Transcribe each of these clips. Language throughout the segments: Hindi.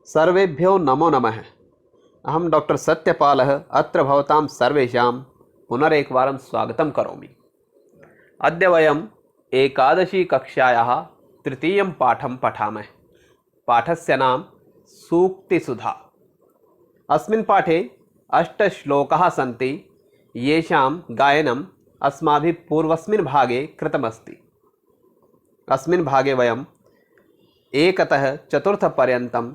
सर्वेभ्यो नमो नमः। अहं डॉक्टर सत्यपालः अत्र भवतां सर्वेषां पुनरेकवारं स्वागतं करोमि। अद्य वयम् एकादशी कक्षायाः तृतीयं पाठं पठामः। पाठस्य नाम सूक्तिसुधा। अस्मिन् पाठे 8 श्लोकाः सन्ति, येषां गायनम् अस्माभिः पूर्वस्मिन् भागे कृतमस्ति। अस्मिन् भागे वयम् 1 तः 4 पर्यन्तं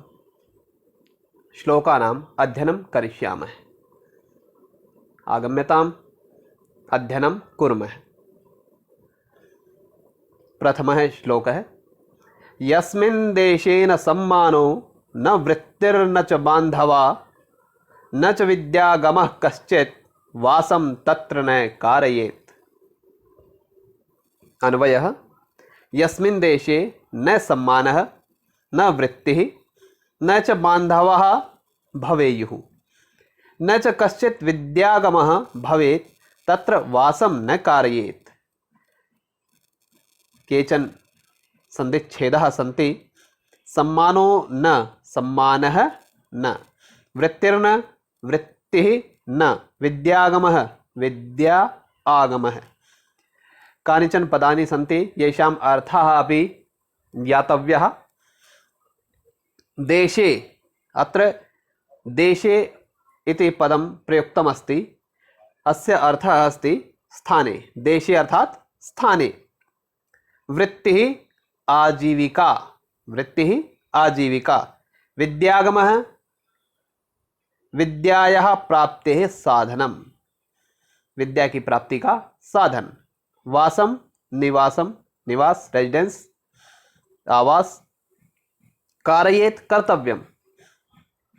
श्लोकानाम् अध्ययनं करिष्यामः। आगम्यताम् अध्ययनं कुर्मः। प्रथमः श्लोकः। यस्मिन् देशे न सम्मानो न वृत्तिर्न च बान्धवा न च विद्यागमः कश्चित् वासं तत्र न कारयेत्। अन्वयः। यस्मिन् देशे न सम्मानः न वृत्तिः न च बान्धवः भवेयुः न च कश्चित् विद्यागमः भवेत् तत्र वासं न कारयेत्। केचन सन्धिच्छेदाः सन्ति। सम्मानो न सम्मानः न वृत्तिर्न वृत्तिः न विद्यागमः विद्या आगमः। कानिचन पदानि सन्ति येषाम् अर्थः अपि ज्ञातव्यः। देशे, अत्र देशे इति पदं प्रयुक्तमस्ति। अस्य अर्थः अस्ति स्थाने। देशे अर्थात् स्थाने। वृत्तिः आजीविका, वृत्तिः आजीविका। विद्यागमः विद्यायाः प्राप्तेः साधनम, विद्या की प्राप्ति का साधन। वासम निवासम, निवास रेजिडेंस, आवास। कारयेत कर्तव्यम,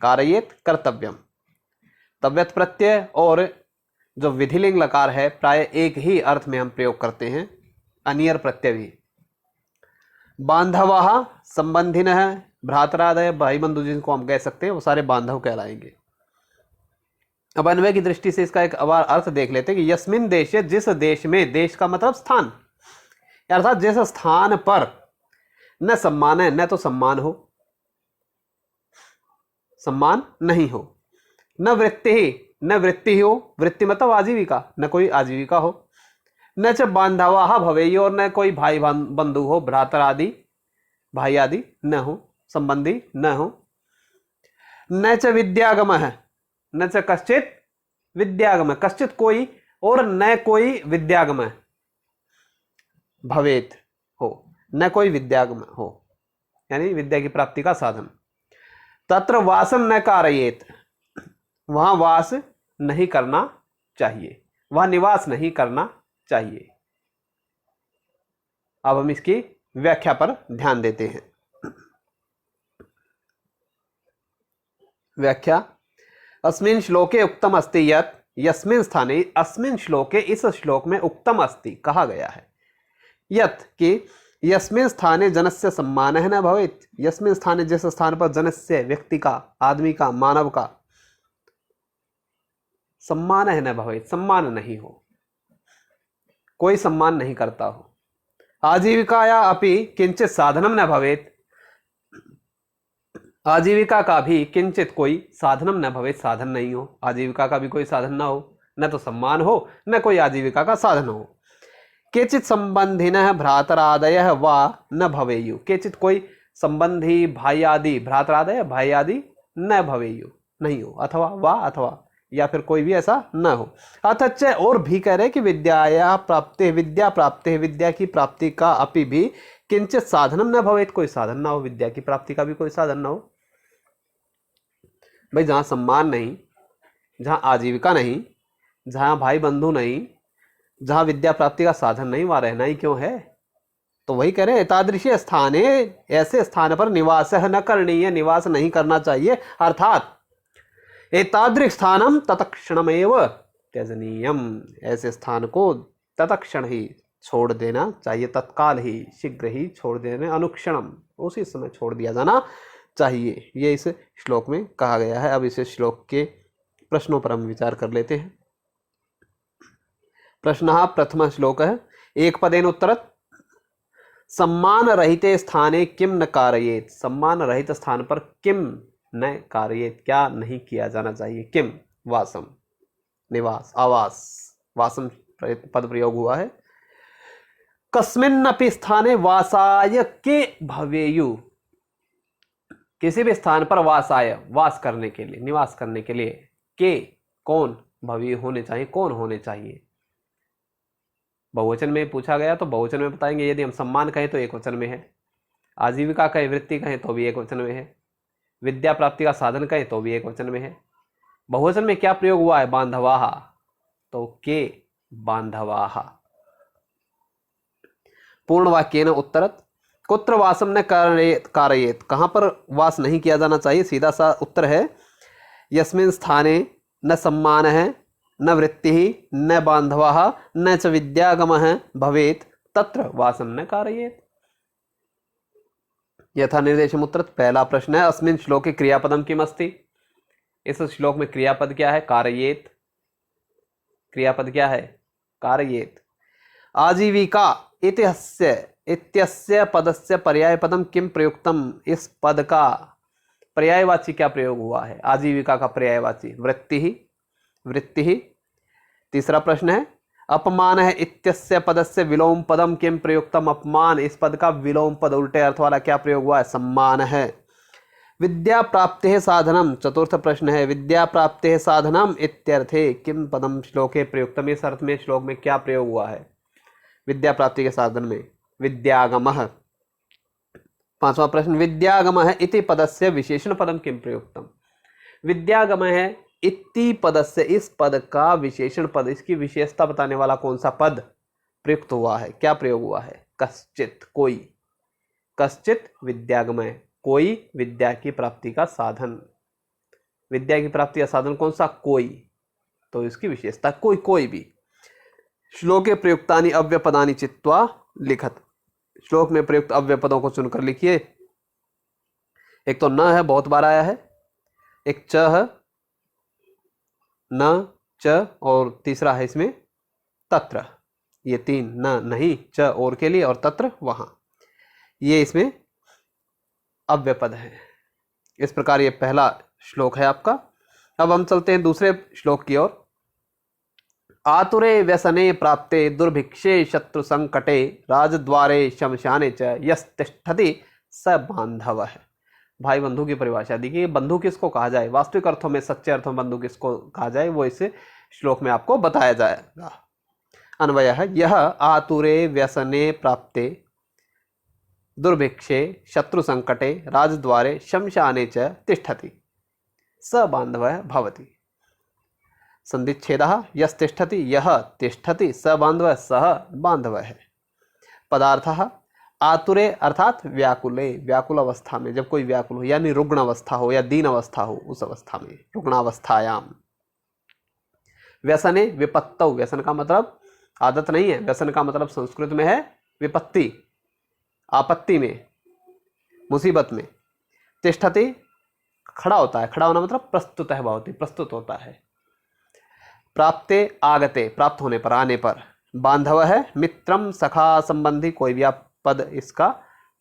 कारयेत कर्तव्यम। तव्यत् प्रत्यय और जो विधिलिंग लकार है प्राय एक ही अर्थ में हम प्रयोग करते हैं, अनियर प्रत्यय भी। बांधवाः संबंधिनः, भ्रातरादय भाई बंधु जिनको हम कह सकते हैं वो सारे बांधव कहलाएंगे। अब अन्वय की दृष्टि से इसका एक अर्थ देख लेते हैं कि यस्मिन देश, जिस देश में, देश का मतलब स्थान, अर्थात जिस स्थान पर न सम्मान है, न तो सम्मान हो, सम्मान नहीं हो, न वृत्ति ही, न वृत्ति हो, वृत्ति मतलब आजीविका, न कोई आजीविका हो, न च बांधवाः भवेयुः, और न कोई भाई बंधु हो, भ्रातर आदि भाई आदि न हो, संबंधी न हो। न च विद्यागमः, न च कश्चित विद्यागमः, कश्चित कोई और न कोई विद्यागमः भवेत हो, न कोई विद्यागम हो, यानी विद्या की प्राप्ति का साधन। तत्र वासम न कारयेत, वहां वास नहीं करना चाहिए, वहां निवास नहीं करना चाहिए। अब हम इसकी व्याख्या पर ध्यान देते हैं। व्याख्या। अस्मिन् श्लोके उक्तम अस्ति यत्, यस्मिन् स्थाने, अस्मिन् श्लोके, इस श्लोक में उक्तम अस्ति कहा गया है, यत् कि यस्मिन् स्थाने जनस्य सम्मानः न भवेत्। यस्मिन् स्थाने, जिस स्थान पर जनस्य, व्यक्ति का, आदमी का, मानव का सम्मान है न भवेत्, सम्मान नहीं हो, कोई सम्मान नहीं करता हो। आजीविकाया अपि किंचित साधनम न भवेत्, आजीविका का भी किंचित कोई साधनम न भवेत्, साधन नहीं हो, आजीविका का भी कोई साधन ना हो, न तो सम्मान हो न कोई आजीविका का साधन हो। केचित संबंधिनः भ्रातरादयः वा न भवेयुः, केचित कोई संबंधी, भाई आदि, भ्रातरादय भाई आदि न भवेयुः, नहीं हो, अथवा वा, अथवा या फिर कोई भी ऐसा न हो। अथच, और भी कह रहे कि विद्याया प्राप्ते, विद्या प्राप्ते, विद्या की प्राप्ति का अपि भी किंचित साधनम न भवेत्, कोई साधन ना हो, विद्या की प्राप्ति का भी कोई साधन ना हो। भाई जहाँ सम्मान नहीं, जहाँ आजीविका नहीं, जहाँ भाई बंधु नहीं, जहाँ विद्या प्राप्ति का साधन नहीं, वहाँ रहना ही क्यों है। तो वही कह रहे एतादृशी स्थाने, ऐसे स्थान पर निवासः न करणीय, निवास नहीं करना चाहिए। अर्थात एतादृश स्थानम तत्क्षणमेव त्यजनीयम, ऐसे स्थान को तत्क्षण ही छोड़ देना चाहिए, तत्काल ही, शीघ्र ही छोड़ देना, अनुक्षणम, उसी समय छोड़ दिया जाना चाहिए। ये इस श्लोक में कहा गया है। अब इस श्लोक के प्रश्नों पर हम विचार कर लेते हैं। प्रश्नः प्रथमः श्लोकः एकपदेन उत्तरत्। सम्मान रहिते स्थाने किम न कारयेत, सम्मान रहित स्थान पर किम न कारयेत, क्या नहीं किया जाना चाहिए। किम वासम, निवास, आवास, वासम पद प्रयोग हुआ है। कस्मिन्नपि स्थाने वासाय के भवेयु, किसी भी स्थान पर वासाय, वास करने के लिए, निवास करने के लिए, के कौन, भवेयु होने चाहिए, कौन होने चाहिए। बहुवचन में पूछा गया तो बहुवचन में बताएंगे। यदि हम सम्मान कहें तो एक वचन में है, आजीविका कहें, वृत्ति कहें तो भी एक वचन में है, विद्या प्राप्ति का साधन कहें तो भी एक वचन में है। बहुवचन में क्या प्रयोग हुआ है, बांधवाहा, तो के बांधवाहा। पूर्ण वाक्येन उत्तरत, कुत्र वासम न कारयेत, कहां पर वास नहीं किया जाना चाहिए। सीधा सा उत्तर है यस्मिन् स्थाने न सम्मान है, न वृत्ति, न बांधवाः, न च विद्यागमः भवेत्, तत्र वासम न कारयेत। यथा निर्देशम उत्तरत, पहला प्रश्न है अस्मिन् श्लोके क्रियापदम किम अस्ति, इस श्लोक में क्रियापद क्या है, कारयेत। क्रियापद क्या है, कारयेत। आजीविका इत्यस्य पदस्य पर्याय पदम किम प्रयुक्तम, इस पद का पर्यायवाची क्या प्रयोग हुआ है। आजीविका का पर्यायवाची वृत्ति ही, वृत्ति ही। तीसरा प्रश्न है अपमान है इत्यस्य पदस्य विलोम पदम किम प्रयुक्तम, अपमान, इस पद का विलोम पद उल्टे अर्थ वाला क्या प्रयोग हुआ है, सम्मान है। विद्या प्राप्ति साधनम, चतुर्थ प्रश्न है विद्या प्राप्ति साधनम इत्यर्थे किम पदम श्लोके प्रयुक्तम, इस अर्थ में श्लोक में क्या प्रयोग हुआ है विद्या प्राप्ति के साधन में, विद्यागमः। पांचवा प्रश्न विद्यागमः इति पदस्य विशेषण पदम किम प्रयुक्तम, विद्यागमः इति पदस्य, इस पद का विशेषण पद, इसकी विशेषता बताने वाला कौन सा पद प्रयुक्त हुआ है, क्या प्रयोग हुआ है, कश्चित, कोई। कश्चित विद्यागमः, कोई विद्या की प्राप्ति का साधन, विद्या की प्राप्ति का साधन कौन सा, कोई, तो इसकी विशेषता कोई, कोई भी। श्लोके प्रयुक्तानि अव्यपदानि चित्वा लिखत, श्लोक में प्रयुक्त अव्यय पदों को चुनकर लिखिए। एक तो न है, बहुत बार आया है, एक च है, न, च, और तीसरा है इसमें तत्र। ये तीन, न नहीं, च और के लिए, और तत्र वहां, ये इसमें अव्यय पद है। इस प्रकार ये पहला श्लोक है आपका। अब हम चलते हैं दूसरे श्लोक की ओर। आतुरे व्यसने प्राप्ते दुर्भिक्षे शत्रु संकटे राजद्वारे शमशाने च यस्तिष्ठति स बांधवः। भाई बंधु की परिभाषा देखिए, बंधु किसको कहा जाए, वास्तविक अर्थों में, सच्चे अर्थों में बंधु किसको कहा जाए, वो इस श्लोक में आपको बताया जाएगा। अन्वय है यह आतुरे व्यसने प्राप्ते दुर्भिक्षे शत्रु संकटे राजद्वारे शमशाने च तिष्ठति स बांधवः भवति। संधिच्छेदः यस्तिष्ठति, यह तिष्ठति, स बांधवः, सह बांधवः है। पदार्थः आतुरे अर्थात व्याकुले, व्याकुल अवस्था में, जब कोई व्याकुल हो, यानी रुग्ण अवस्था हो या दीन अवस्था हो, उस अवस्था में, रुग्णावस्थायाम। व्यसने विपत्तौ, व्यसन का मतलब आदत नहीं है, व्यसन का मतलब संस्कृत में है विपत्ति, आपत्ति में, मुसीबत में। तिष्ठति खड़ा होता है, खड़ा होना मतलब प्रस्तुत है, भवति प्रस्तुत होता है। प्राप्ते आगते, प्राप्त होने पर, आने पर। बांधव है मित्रम, सखा, संबंधी, कोई भी आप पद इसका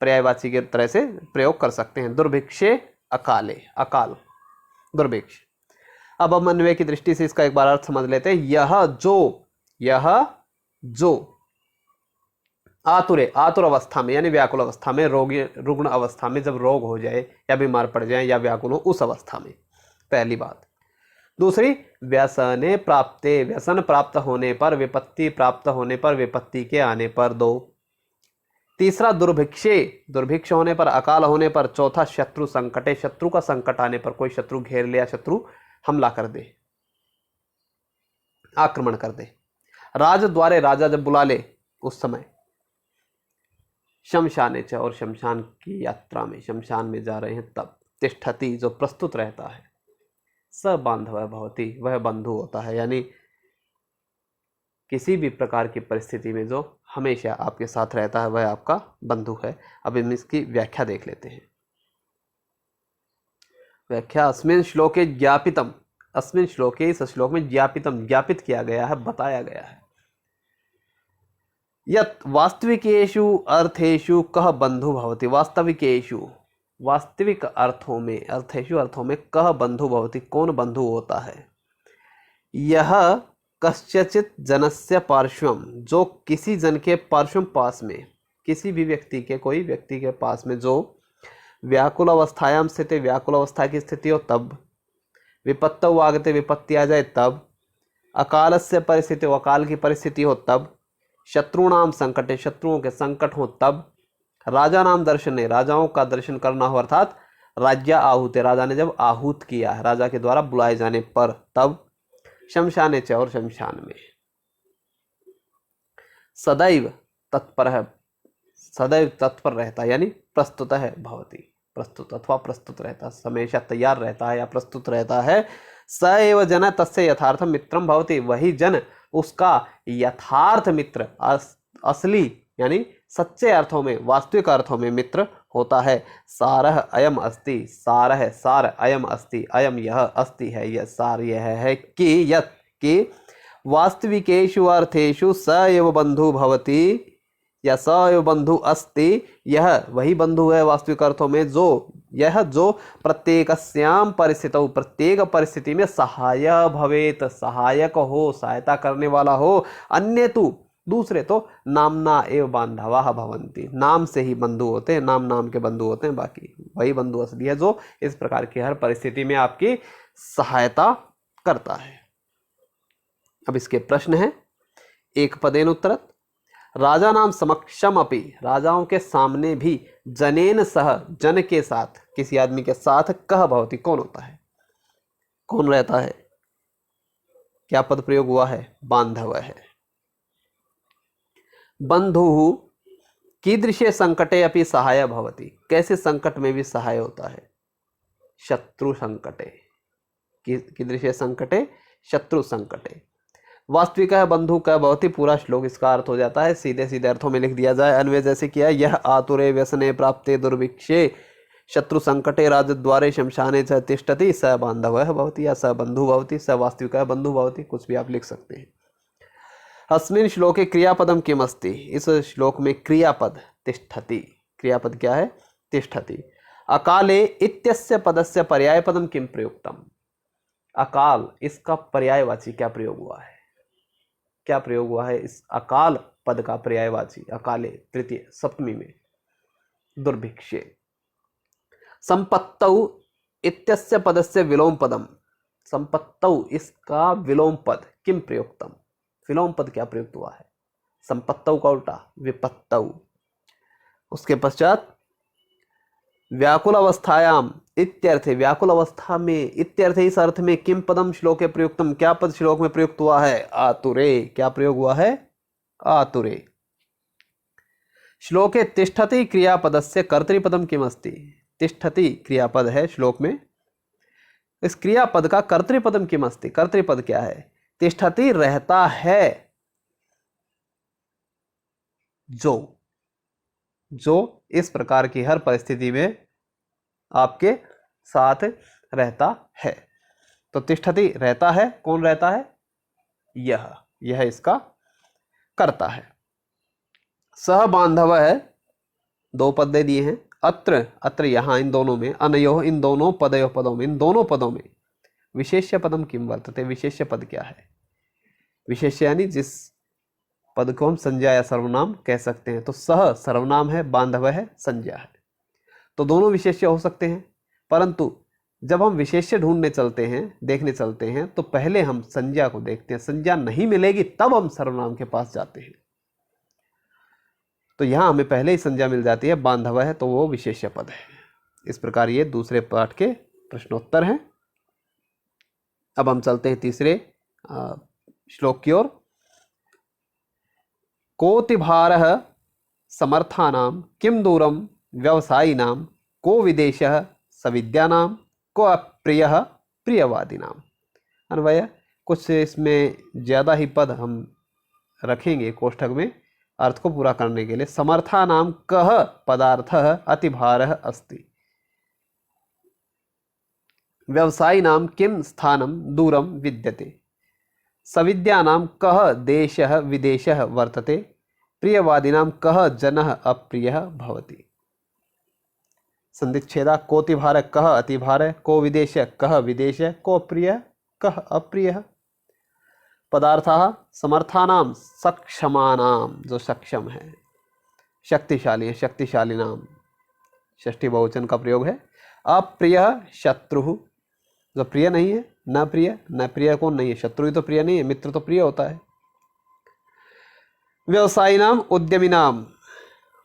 पर्यायवाची की तरह से प्रयोग कर सकते हैं। दुर्भिक्षे अकाले, अकाल, दुर्भिक्ष। अब हम अन्वय की दृष्टि से इसका एक बार अर्थ समझ लेते हैं। यह जो आतुरे, आतुर अवस्था में यानी व्याकुल अवस्था में, रोगी, रुग्ण अवस्था में, जब रोग हो जाए या बीमार पड़ जाए या व्याकुल हो, उस अवस्था में, पहली बात। दूसरी व्यसने प्राप्ते, व्यसन प्राप्त होने पर, विपत्ति प्राप्त होने पर, विपत्ति के आने पर, दो। तीसरा दुर्भिक्षे, दुर्भिक्ष होने पर, अकाल होने पर। चौथा शत्रु संकटे, शत्रु का संकट आने पर, कोई शत्रु घेर लिया, शत्रु हमला कर दे, आक्रमण कर दे। राजद्वारे, राजा जब बुला ले उस समय। शमशाने च, और शमशान की यात्रा में, शमशान में जा रहे हैं तब। तिष्ठति, जो प्रस्तुत रहता है। स बांधवः भवति, वह बंधु होता है, यानी किसी भी प्रकार की परिस्थिति में जो हमेशा आपके साथ रहता है, वह आपका बंधु है। अब हम इसकी व्याख्या देख लेते हैं। व्याख्या अस्मिन् श्लोके ज्ञापितम, अस्मिन् श्लोके, इस श्लोक में ज्ञापितम, ज्ञापित किया गया है, बताया गया है। यत् वास्तविकेषु अर्थेषु कः बंधु भवति, वास्तविकेषु, वास्तविक अर्थों में, अर्थेषु अर्थों में कह बंधु भवति, कौन बंधु होता है? यह कस्यचित जनस्य पार्श्वम, जो किसी जन के पार्श्वम, पास में, किसी भी व्यक्ति के, कोई व्यक्ति के पास में जो व्याकुल अवस्थायाम स्थित, व्याकुल अवस्था की स्थिति हो तब, विपत्तौ आगते, विपत्ति आ जाए तब, अकालस्य परिस्थिति, अकाल की परिस्थिति हो तब, शत्रुणाम संकटे, शत्रुओं के संकट हो तब, राजा नाम दर्शने, राजाओं का दर्शन करना हो, अर्थात राज्य आहूते, राजा ने जब आहूत किया है, राजा के द्वारा बुलाए जाने पर, तब, शमशाने च, और शमशान में, सदैव तत्पर है, सदैव तत्पर रहता है, यानी प्रस्तुत है भवती, प्रस्तुत अथवा प्रस्तुत रहता, हमेशा तैयार रहता है या प्रस्तुत रहता है। स एव जन तस्य यथार्थ मित्रम भवति, वही जन उसका यथार्थ मित्र, असली यानी सच्चे अर्थों में, वास्तविक अर्थों में मित्र होता है। सारह अयम अस्ति, सारह सार अयम अस्ति, अयम यह, अस्ति है यह, सार यह है कि यत् कि वास्तविकेषु अर्थेषु स एव बंधु भवति, या स एव बंधु अस्ति, यह वही बंधु है वास्तविक अर्थों में, जो यह जो प्रत्येकस्याम परिस्थितौ, प्रत्येक परिस्थिति में सहाय भवेत, सहायक हो, सहायता करने वाला हो, अन्य तु, दूसरे तो नामना एव बांधवाः भवन्ति, नाम से ही बंधु होते हैं, नाम नाम के बंधु होते हैं, बाकी वही बंधु असली है जो इस प्रकार की हर परिस्थिति में आपकी सहायता करता है। अब इसके प्रश्न है, एक पदेन उत्तरत्, राजा नाम समक्षम अपि, राजाओं के सामने भी, जनेन सह, जन के साथ, किसी आदमी के साथ, कह भवति, कौन होता है, कौन रहता है? क्या पद प्रयोग हुआ है? बांधव है। बंधु कीदृशे संकटे अपि सहाय भवति, कैसे संकट में भी सहाय होता है? शत्रु संकटे, कीदृशे संकटे, शत्रु संकटे। वास्तविक है बंधु का भवति, पूरा श्लोक इसका अर्थ हो जाता है, सीधे सीधे अर्थों में लिख दिया जाए। अन्वय जैसे किया, यह आतुरे व्यसने प्राप्ते दुर्भिक्षे शत्रु संकटे राजद्वारे शमशाने च तिष्ठति स बांधवः भवति, या स बंधु भवति, स वास्तविक बंधु भवति, कुछ भी आप लिख सकते हैं। अस्मिन् श्लोके क्रियापदम किम अस्ति, इस श्लोक में क्रियापद तिष्ठति, क्रियापद क्या है? तिष्ठति। अकाले इत्यस्य पदस्य पर्यायपदम किम प्रयुक्तम, अकाल इसका पर्यायवाची क्या प्रयोग हुआ है? क्या प्रयोग हुआ है इस अकाल पद का पर्यायवाची? अकाले तृतीय सप्तमी में, दुर्भिक्षे। संपत्तौ इत्यस्य पदस्य विलोम पदम, संपत्तौ इसका विलोम पद किम प्रयुक्तम, विलोम पद क्या प्रयुक्त हुआ है? संपत्तौ का उल्टा विपत्तौ। उसके पश्चात व्याकुल अवस्थायाम इत्यर्थे, व्याकुल अवस्था में, इत्यर्थे इस अर्थ में, किम पदम श्लोके प्रयुक्तम, क्या पद श्लोक में प्रयुक्त हुआ है? आतुरे, क्या प्रयोग हुआ है? आतुरे। श्लोके तिष्ठति क्रियापदस्य कर्तृपदम किम अस्ति, तिष्ठति क्रियापद है श्लोक में, इस क्रियापद का कर्तृपदम किम अस्ति, कर्तृपद क्या है? तिष्ठति रहता है, जो इस प्रकार की हर परिस्थिति में आपके साथ रहता है। तो तिष्ठति रहता है, कौन रहता है? यह इसका कर्ता है। सह बांधव है, दो पद दे दिए हैं, अत्र, अत्र यहां, इन दोनों में, अनयोः इन दोनों, पदयोः पदों में, इन दोनों पदों में, विशेष्य पदम किम वर्तते, विशेष्य पद क्या है? विशेष्य यानी जिस पद को हम संज्ञा या सर्वनाम कह सकते हैं। तो सह सर्वनाम है, बांधव है संज्ञा है, तो दोनों विशेष्य हो सकते हैं। परंतु जब हम विशेष्य ढूंढने चलते हैं, देखने चलते हैं, तो पहले हम संज्ञा को देखते हैं, संज्ञा नहीं मिलेगी तब हम सर्वनाम के पास जाते हैं। तो यहां हमें पहले ही संज्ञा मिल जाती है, बांधव है, तो वो विशेष्य पद है। इस प्रकार ये दूसरे पाठ के प्रश्नोत्तर हैं। अब हम चलते हैं तीसरे श्लोक की ओर। कोतिभारः समर्थानां किम दूरम व्यवसायिनां, को विदेशः सविद्यानां, को अप्रियः प्रियवादिनां। अन्वय, कुछ इसमें ज़्यादा ही पद हम रखेंगे कोष्ठक में अर्थ को पूरा करने के लिए। समर्थानां कः पदार्थः अतिभारः अस्ति, व्यवसायिनां किम स्थानं दूरम विद्यते, सविद्यानां कः देशः विदेशः वर्तते, प्रियवादिनां कः जनः अप्रियः भवति। संधिच्छेदा कोतिभार कह अतिभार, को विदेश कह विदेश, को प्रिय कह अप्रिय। पदार्थाः समर्थानाम सक्षमानाम, जो सक्षम है, शक्तिशाली है, शक्तिशाली नाम, षष्ठी बहुवचन का प्रयोग है। अप्रिय शत्रु, जो प्रिय नहीं है, न प्रिय, न प्रिय कौन नहीं है, शत्रु ही तो प्रिय नहीं है, मित्र तो प्रिय होता है। व्यवसायी नाम उद्यमी नाम,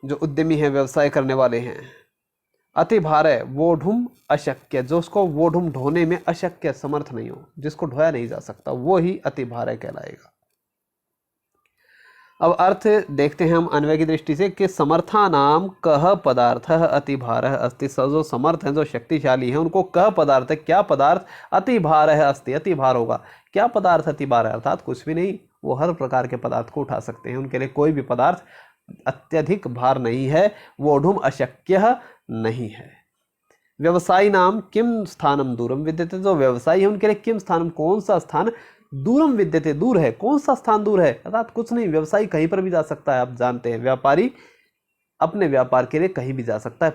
जो उद्यमी है, व्यवसाय करने वाले हैं। अति भार है वोढुम अशक्य, जो उसको वोढुम ढोने में अशक्य, समर्थ नहीं हो, जिसको ढोया नहीं जा सकता, वो ही अति भार है कहलाएगा। अब अर्थ देखते हैं हम अन्वय की दृष्टि से कि समर्था नाम कह पदार्थ अति भार अस्ति, जो समर्थ हैं, जो शक्तिशाली हैं, उनको कह पदार्थ है, क्या पदार्थ, अति भार है अस्ति, अति भार होगा। क्या पदार्थ अति भार है, अर्थात कुछ भी नहीं, वो हर प्रकार के पदार्थ को उठा सकते हैं, उनके लिए कोई भी पदार्थ अत्यधिक भार नहीं है, वोढुम अशक्य नहीं है। व्यवसायी नाम किम स्थानम दूरम विद्यते, जो व्यवसायी है उनके लिए किम स्थानम, कौन सा स्थान, दूरम विद्यते, दूर है, कौन सा स्थान दूर है, अर्थात कुछ नहीं, व्यवसायी कहीं पर भी जा सकता है। आप जानते हैं व्यापारी अपने व्यापार के लिए कहीं भी जा सकता है।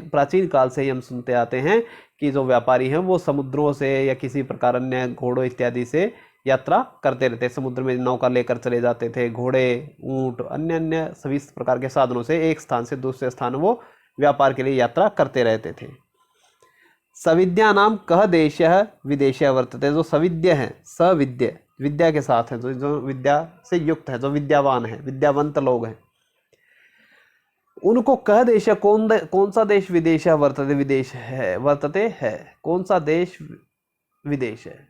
प्राचीन काल से ही हम सुनते आते हैं कि जो व्यापारी हैं वो समुद्रों से या किसी प्रकार अन्य घोड़ों इत्यादि से यात्रा करते रहते, समुद्र में नौका लेकर चले जाते थे, घोड़े, ऊंट, अन्य अन्य सभी प्रकार के साधनों से एक स्थान से दूसरे स्थान वो व्यापार के लिए यात्रा करते रहते थे। सविद्या नाम कह देश विदेश वर्तते, जो सविद्य है, सविद्य, विद्या के साथ है, जो विद्या से युक्त है, जो विद्यावान है, विद्यावंत लोग हैं, उनको कह देश, कौन सा देश, विदेश वर्तते, विदेश है, वर्तते है, कौन सा देश विदेश है।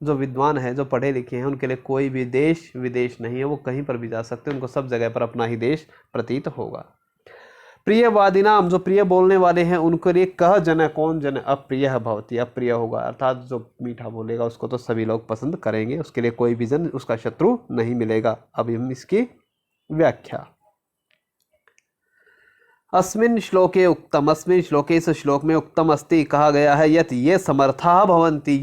जो विद्वान है, जो पढ़े लिखे हैं, उनके लिए कोई भी देश विदेश नहीं है, वो कहीं पर भी जा सकते हैं, उनको सब जगह पर अपना ही देश प्रतीत होगा। प्रियवादी नाम, जो प्रिय बोलने वाले हैं, उनके लिए कह जन, कौन जन, अप्रिय भवती, अप्रिय होगा, अर्थात जो मीठा बोलेगा उसको तो सभी लोग पसंद करेंगे, उसके लिए कोई भी जन उसका शत्रु नहीं मिलेगा। अब हम इसकी व्याख्या, अस्मिन् श्लोके उक्तम, अस्मिन् श्लोके, इस श्लोक में उक्तम अस्ति, कहा गया है, यत ये समर्था भवन्ति,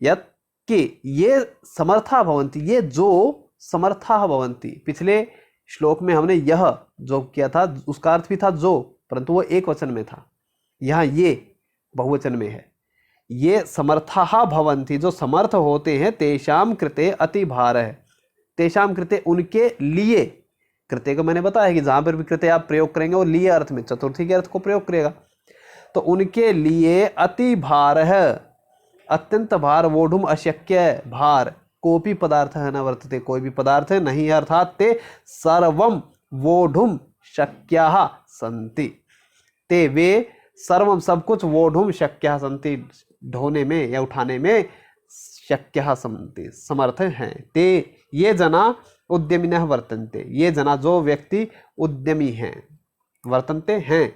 यत कि ये समर्था भवन्ति, ये जो समर्था भवन्ति। पिछले श्लोक में हमने यह जो किया था उसका अर्थ भी था जो, परंतु वो एक वचन में था, यहाँ ये बहुवचन में है। ये समर्था भवन्ति, जो समर्थ होते हैं, तेषाम कृते अति भार है, तेषाम कृते, उनके लिए, कृते को मैंने बताया कि जहां पर भी कृते आप प्रयोग करेंगे वो लिए अर्थ में, चतुर्थी के अर्थ को प्रयोग करेगा, तो उनके लिए अति भार है, अत्यंत भार, वोढुम अशक्य, भार, कोपी पदार्थ है न वर्तते, कोई भी पदार्थ नहीं है, अर्थात ते सर्वम वोढुम शक्याः सन्ति, ते वे सर्वम सब कुछ, वोढुम शक्याः सन्ति, ढोने में या उठाने में, शक्याः सन्ति समर्थ हैं। ते ये जना उद्यमिनः वर्तन्ते, ये जना जो व्यक्ति उद्यमी हैं, वर्तन्ते हैं।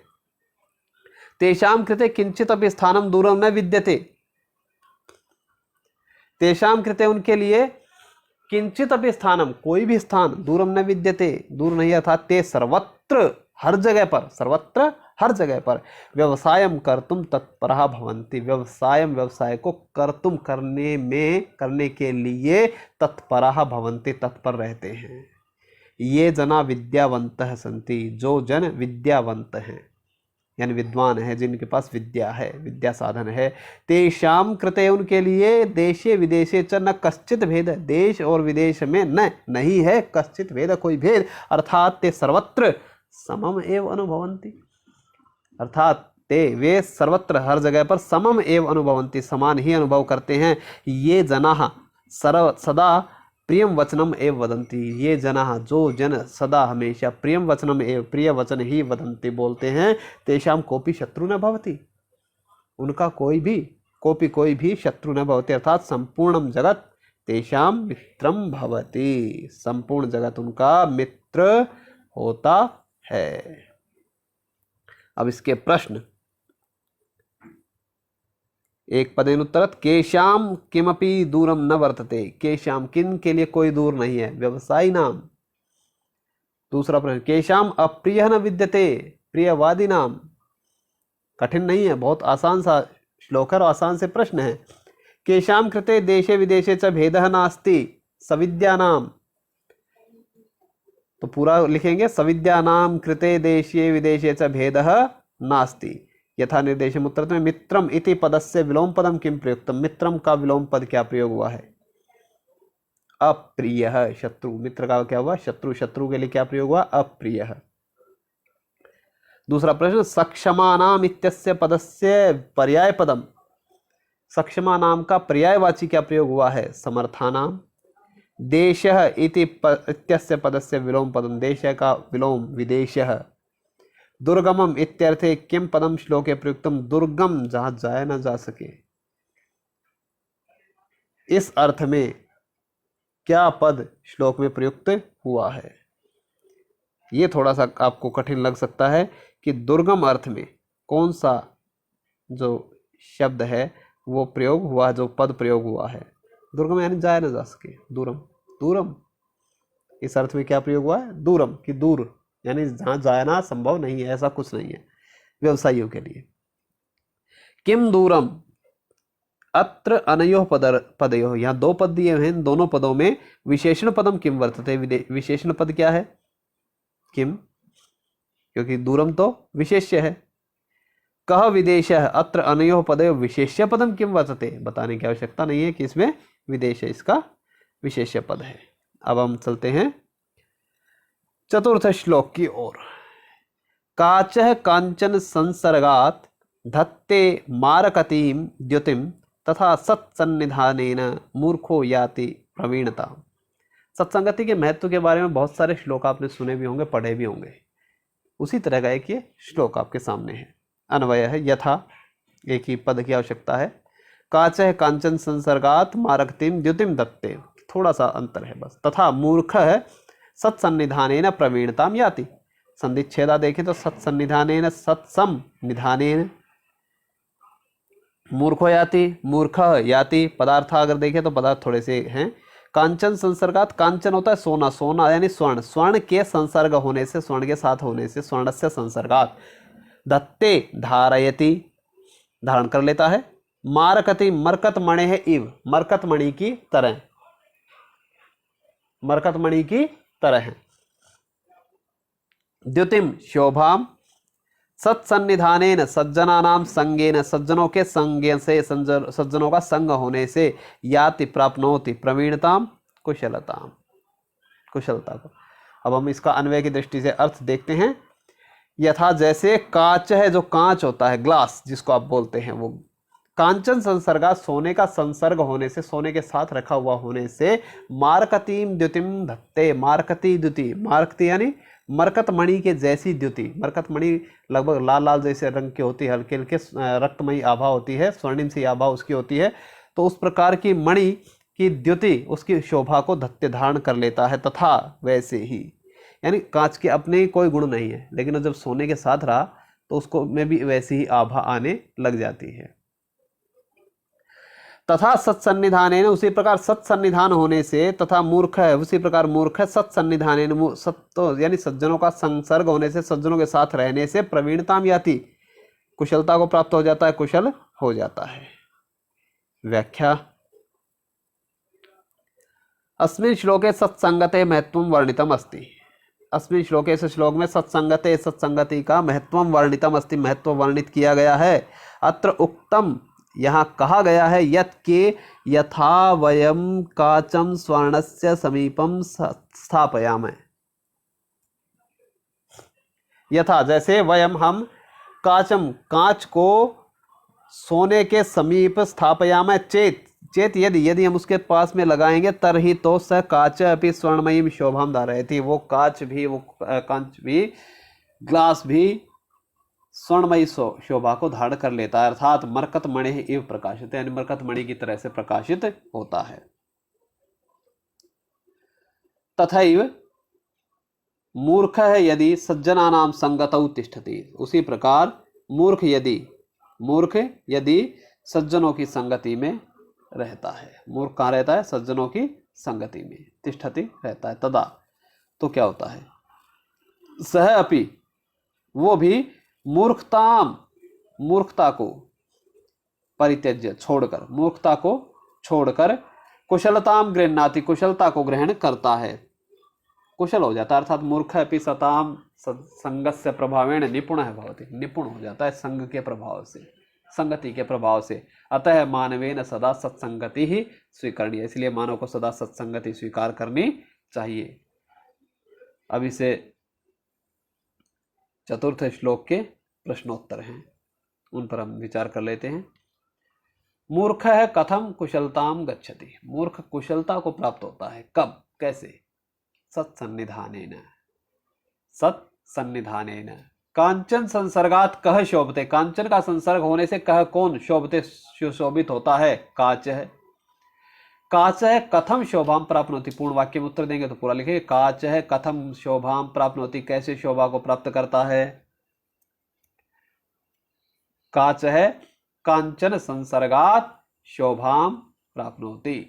तेषां कृते किंचित अपि स्थानं दूरं न विद्यते, तेषां कृते उनके लिए किंचित अपि स्थानम, कोई भी स्थान, दूरम न विद्यते, दूर नहीं, अर्थात ते सर्वत्र, हर जगह पर, सर्वत्र हर जगह पर, व्यवसायम कर्तुम तत्परः भवन्ति, व्यवसाय को कर्तुम करने के लिए तत्परः भवन्ति, तत्पर रहते हैं। ये जना विद्यावन्तः सन्ति, जो जन विद्यावंत हैं, यानी विद्वान है, जिनके पास विद्या है, विद्या साधन है। तेषां कृते, उनके लिए, देशे विदेशे च न कश्चित भेद, देश और विदेश में नहीं है कश्चित भेद, कोई भेद, अर्थात ते सर्वत्र समम एव अनुभवन्ति, अर्थात ते वे सर्वत्र हर जगह पर समम एव अनुभवन्ति, समान ही अनुभव करते हैं। ये जनाः सदा प्रियम वचनम एव वदन्ति, ये जनाः जो जन सदा हमेशा प्रियम वचनम एव, प्रिय वचन ही वदन्ति बोलते हैं। तेषां कोपि शत्रु न भवति, उनका कोई भी शत्रु न भवति, अर्थात संपूर्णम जगत तेषां मित्रम भवति, संपूर्ण जगत उनका मित्र होता है। अब इसके प्रश्न, एक पदेन उत्तरत, केशाम किमपि दूरम न वर्तते, केशाम, किन के लिए कोई दूर नहीं है, व्यवसायी नाम। दूसरा प्रश्न, केशाम अप्रिय न विद्यते, प्रियवादी नाम। कठिन नहीं है, बहुत आसान सा श्लोक है और आसान से प्रश्न है। केशाम कृते देशे विदेशे च भेदः नास्ति, सविद्या नाम, तो पूरा लिखेंगे, सविद्या नाम कृते देशे विदेशे च भेदः नास्ति। यथा निर्देशम उत्तर में मित्रम इति पदस्य विलोम पदम किम प्रयुक्तम, मित्रम का विलोम पद क्या प्रयोग हुआ है? अप्रिय। शत्रु, मित्र का क्या हुआ? शत्रु। शत्रु के लिए क्या प्रयोग हुआ? अप्रिय। दूसरा प्रश्न, सक्षमानाम इत्यस्य पदस्य पर्याय पदम, सक्षमा नाम का पर्यायवाची क्या प्रयोग हुआ है? समर्थानाम। देशः इति इत्यस्य पदस्य विलोम पदम, देशः का विलोम विदेशः। दुर्गमम इत्यर्थे किम पदम श्लोके प्रयुक्तम, दुर्गम जहां जाया न जा सके, इस अर्थ में क्या पद श्लोक में प्रयुक्त हुआ है? ये थोड़ा सा आपको कठिन लग सकता है कि दुर्गम अर्थ में कौन सा जो शब्द है वो प्रयोग हुआ, जो पद प्रयोग हुआ है। दुर्गम यानी जाया न जा सके, दूरम। दूरम इस अर्थ में क्या प्रयोग हुआ है? दूरम, कि दूर, यानी जहां जाना संभव नहीं है, ऐसा कुछ नहीं है व्यवसायियों के लिए। किम दूरम, अत्र अनयोः पदयोः, यहाँ दो पद दिए हैं, दोनों पदों में विशेषण पदम किम वर्तते, विशेषण पद क्या है? किम, क्योंकि दूरम तो विशेष्य है। कह विदेशः, अत्र अनयोः पदयोः विशेष्य पदम किम वर्तते, बताने की आवश्यकता नहीं है कि इसमें विदेश है, इसका विशेष्य पद है। अब हम चलते हैं चतुर्थ श्लोक की ओर। काचः कांचन संसर्गात् धत्ते मारकतीम द्युतिम तथा सत्सन्निधानेन मूर्खो याति प्रवीणता। सत्संगति के महत्व के बारे में बहुत सारे श्लोक आपने सुने भी होंगे, पढ़े भी होंगे। उसी तरह का एक ये श्लोक आपके सामने है। अन्वय है यथा, एक ही पद की आवश्यकता है। काचः कांचन संसर्गात् मारकतीम द्युतिम दत्ते, थोड़ा सा अंतर है बस। तथा मूर्ख है सत्सन्निधानेन प्रवीणताम याति, संधिच्छेदा देखें तो सत्सन्निधानेन सत्सम निधानेन मूर्खो याति, मूर्ख याति। पदार्थ अगर देखें तो पदार्थ थोड़े से हैं। कांचन संसर्गात, कांचन होता है सोना, सोना यानी स्वर्ण, स्वर्ण के संसर्ग होने से, स्वर्ण के साथ होने से, स्वर्णस्य संसर्गात। दत्ते धारयति, धारण कर लेता है। मारकति, मरकत मणि है इव, मरकत मणि की तरह, मरकत मणि की तरह है। द्युतिम शोभाम, सत्सन्निधानेन सज्जनानाम संगेन, सज्जनों के संग से, सज्जनों का संग होने से, याति प्राप्नोति प्रवीणताम कुशलताम, कुशलता को। अब हम इसका अन्वय की दृष्टि से अर्थ देखते हैं। यथा, जैसे कांच है, जो कांच होता है, ग्लास जिसको आप बोलते हैं, वो कांचन संसर्गा, सोने का संसर्ग होने से, सोने के साथ रखा हुआ होने से, मारकतीम द्युतिम धत्ते, मारकती द्युति, मारकती यानी मरकत मणि के जैसी द्युति। मरकत मणि लगभग लाल लाल जैसे रंग की होती है, हल्के हल्के रक्तमयी आभा होती है, स्वर्णिम सी आभा उसकी होती है। तो उस प्रकार की मणि की द्युति उसकी शोभा को धत्ते धारण कर लेता है। तथा वैसे ही, यानी कांच के अपने कोई गुण नहीं है, लेकिन जब सोने के साथ रहा तो उसको में भी वैसी ही आभा आने लग जाती है। तथा सत्सन्निधानेन, उसी प्रकार सत्सन्निधान होने से, तथा मूर्ख है, उसी प्रकार मूर्ख है सत्सन्निधानेन, सत्तो यानी सज्जनों का संसर्ग होने से, सज्जनों के साथ रहने से, प्रवीणताम याति, कुशलता को प्राप्त हो जाता है, कुशल हो जाता है। व्याख्या, अस्मिन् श्लोके सत्संगते महत्वं वर्णितम अस्ति। अस्मिन् श्लोके, इस श्लोक में सत्संगते, सत्संगति का महत्वं वर्णितम अस्ति, महत्व वर्णित किया गया है। अत्र उक्तम, यहाँ कहा गया है, यत् के यथा वयम काचम स्वर्णस्य समीपम स्थापयामः, यथा जैसे, वयम हम, काचम कांच को सोने के समीप स्थापयामः, चेत चेत यदि, यदि हम उसके पास में लगाएंगे, तरही तो स काच अपि स्वर्णमयी शोभाम धारयति, वो कांच भी, वो कांच भी, ग्लास भी स्वर्णमयी शोभा को धारण कर लेता है। अर्थात मरकत मणि इव प्रकाशित, यानी मरकत मणि की तरह से प्रकाशित होता है। तथैव मूर्ख है यदि सज्जनानाम संगतौ तिष्ठति, उसी प्रकार मूर्ख यदि सज्जनों की संगति में रहता है। मूर्ख कहाँ रहता है? सज्जनों की संगति में, तिष्ठति रहता है। तदा, तो क्या होता है? सह अपि, वो भी मूर्खता को परित्यज्य, छोड़कर, मूर्खता को छोड़कर, कुशलताम गृह्णाति, कुशलता को ग्रहण करता है, कुशल हो जाता है। अर्थात मूर्ख अपि सताम सत्संगस्य प्रभावेण निपुणः भवति, निपुण हो जाता है संग के प्रभाव से, संगति के प्रभाव से। अतः मानवेन सदा सत्संगति ही स्वीकरणीय, इसलिए मानव को सदा सत्संगति स्वीकार करनी चाहिए। अब इसे चतुर्थ श्लोक के प्रश्नोत्तर हैं, उन पर हम विचार कर लेते हैं। मूर्ख है कथम कुशलताम गच्छति, मूर्ख कुशलता को प्राप्त होता है कब, कैसे? सत्सन्निधानेन, सत्सन्निधानेन। कांचन संसर्गात कह शोभते, कांचन का संसर्ग होने से कह कौन शोभते, सुशोभित होता है? काच है। काच है कथम शोभाम प्राप्नोति, पूर्ण वाक्य में उत्तर देंगे तो पूरा लिखेंगे। काच है कथम शोभाम प्राप्नोति, कैसे शोभा को प्राप्त करता है? काच है कांचन संसर्गात शोभाम प्राप्नोति।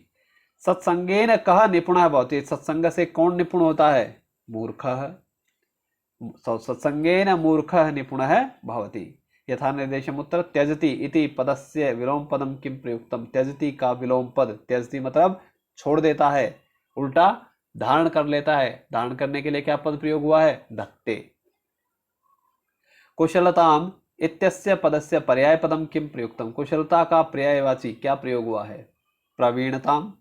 सत्संगेन कह निपुणः भवति, सत्संग से कौन निपुण होता है? मूर्खः। सत्संगेन मूर्खः निपुणः भवति। यथा निर्देशम उत्तर त्यजति इति पदस्य विलोम पदम किम प्रयुक्तम, त्यजति का विलोम पद, त्यजति मतलब छोड़ देता है, उल्टा धारण कर लेता है। धारण करने के लिए क्या पद प्रयोग हुआ है? धत्ते। कुशलताम इत्यस्य पदस्य पर्याय पदम किम प्रयुक्तम, कुशलता का पर्यायवाची क्या प्रयोग हुआ है? प्रवीणताम।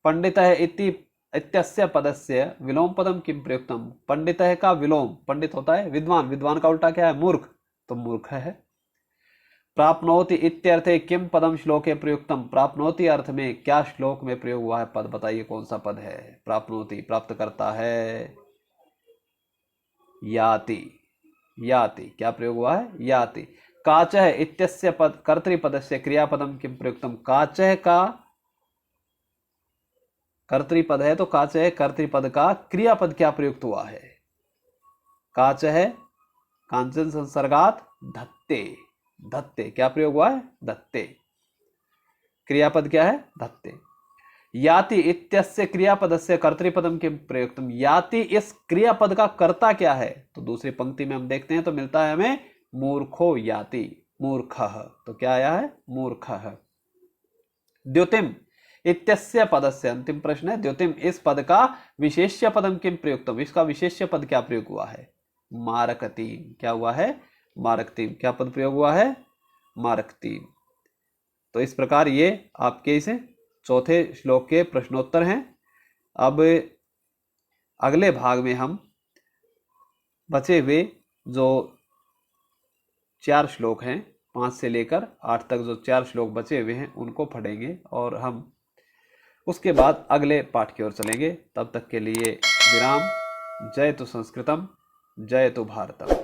पंडितः इति इत्यस्य पदस्य विलोम पदम किम प्रयुक्तम, पंडितः का विलोम, पंडित होता है विद्वान, विद्वान का उल्टा क्या है? मूर्ख, तो मूर्ख है। प्राप्नोति इत्यर्थे किम पदम श्लोके प्रयुक्तम, प्राप्नोति अर्थ में क्या श्लोक में प्रयोग हुआ है पद, बताइए कौन सा पद है? प्राप्नोति प्राप्त करता है। याति, याति क्या प्रयोग हुआ है? याति। काचः इत्यस्य पद कर्तृपदस्य क्रियापदम किम प्रयुक्तम, काचः का कर्तृपद है तो काचः कर्तृपद का क्रियापद क्या प्रयुक्त हुआ है? काचः कांचन संसर्गात धत्ते, धत्ते क्या प्रयोग हुआ है? धत्ते। क्रियापद क्या है? धत्ते। याति इत्यस्य क्रियापदस्य कर्तृपदम किम प्रयुक्तम, याति इस क्रियापद का कर्ता क्या है? तो दूसरी पंक्ति में हम देखते हैं तो मिलता है हमें मूर्खो याति, मूर्खः, तो क्या आया है? मूर्खः। द्युतिम इत्यस्य पदस्य, अंतिम प्रश्न है, द्युतिम इस पद का विशेष्य पदम किम प्रयुक्तम, इसका विशेष्य पद क्या प्रयोग हुआ है? मारकतीम। क्या हुआ है? मारकतीम। क्या पद प्रयोग हुआ है? मारकतीम। तो इस प्रकार ये आपके इस चौथे श्लोक के प्रश्नोत्तर हैं। अब अगले भाग में हम बचे हुए जो 4 श्लोक हैं, 5 से लेकर 8 तक जो 4 श्लोक बचे हुए हैं उनको पढ़ेंगे और हम उसके बाद अगले पाठ की ओर चलेंगे। तब तक के लिए विराम। जय तो संस्कृतम, जय तो भारतम।